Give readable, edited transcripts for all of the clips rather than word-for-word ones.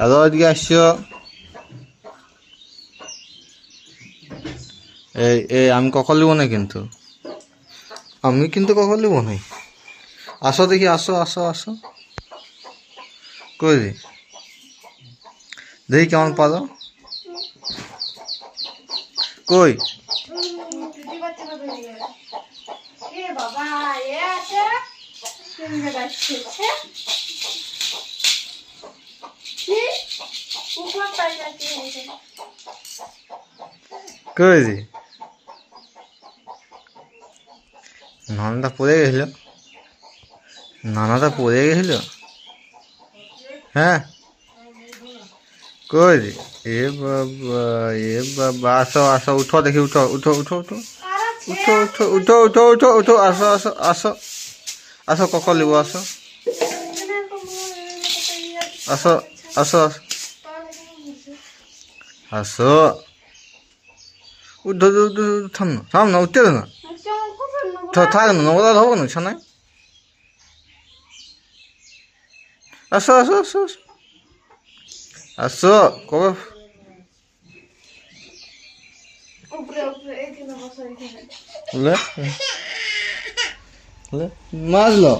আরো আজকে আসছো? এই আমি কখন লিব না, কিন্তু আমি কিন্তু কখন লিব নাই। আসো দেখি, আসো আসো আসো। কই রে, দেখি কেমন পারো। কই কই রে, নানাটা পড়ে গেছিল, নানাটা পড়ে গেছিল। হ্যাঁ কই রে, এ বাবা, এ বাবা, আসো আসো, উঠো দেখি, উঠো উঠো উঠো উঠো উঠো উঠো উঠো উঠো উঠো উঠো, আসো আসো আসো আসো, কখন লিব, আসো আসো আসো আসো, উঠো উঠো, থাম না, থাম না, উঠতে দে না, থাক না, নোংরা হবো না ছানায়। আসো আসো আসো আসো আসো, কবে মারলো,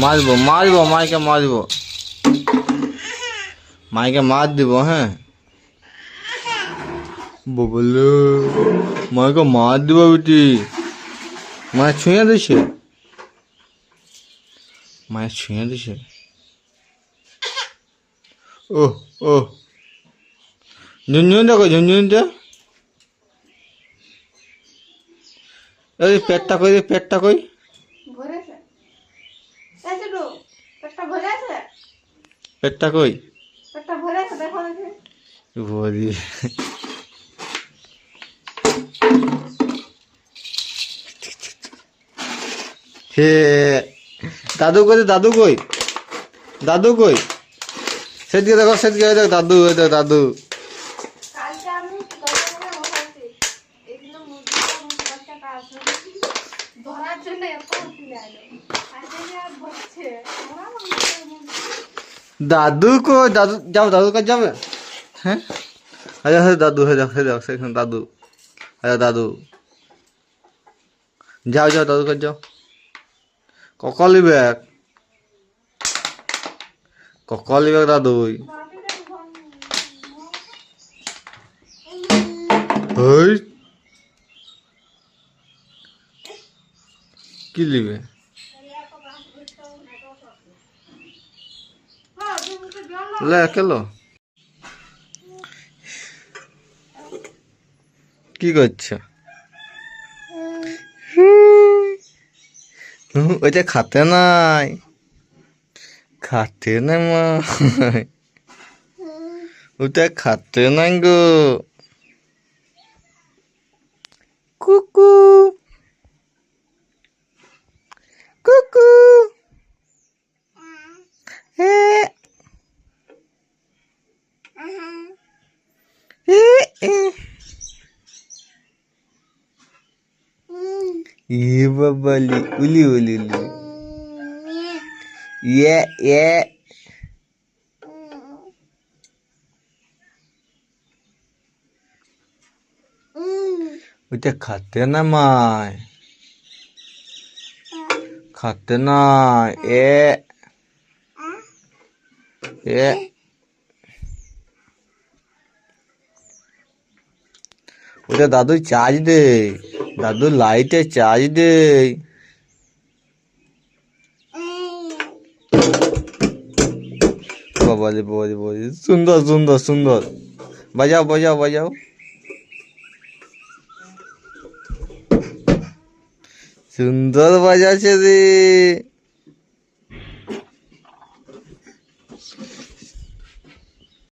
মারবো মারবো, মাইকে মারবো, মাইকে মার দিব। হ্যাঁ ববলে, মাইকে মার দিব বেটি, মায়ের ছুঁয়ে দিছে, মায়ের ছুঁয়ে দিছে। ও ও, ঝুনঝুন দেখো, ঝুনঝুনটা, এই পেটটা কই, পেটটা কই, পেটটা কই, ভরি। হে দাদু কই, দাদু কই, দাদু কই, সেদিকে দেখো, সেদিকে দেখ দাদু, ওই দেখ দাদু। দাদু কই, দাদু যাও, দাদুর কাছে যাবে। হ্যাঁ আচ্ছা, হ্যাঁ দাদু, হয়ে যাও, হয়ে যাও, সেখানে দাদু, আচ্ছা দাদু, যাও যাও, দাদুর কাছে যাও। ককলি ব্যাগ, ককলি ব্যাগ দাদু, ওই কি লিবে, লে কেলো, কি করছো? ওইটা খাতে নাই, খাতে নাই মা, ওটা খাতে নাই গো। কুকু কুকু, হে হে এ, এ বাবালি, উলি উলি উলি, ইয়ে ইয়ে, ওইটা খাতে না মায়, খাতে নাই, এ ওটা দাদু চার্জ দে, দাদু লাইটে চার্জ দে। বাবালি বাবালি বাবালি, সুন্দর সুন্দর সুন্দর, বাজাও বাজাও বাজাও, সুন্দর বাজাচ্ছে রে।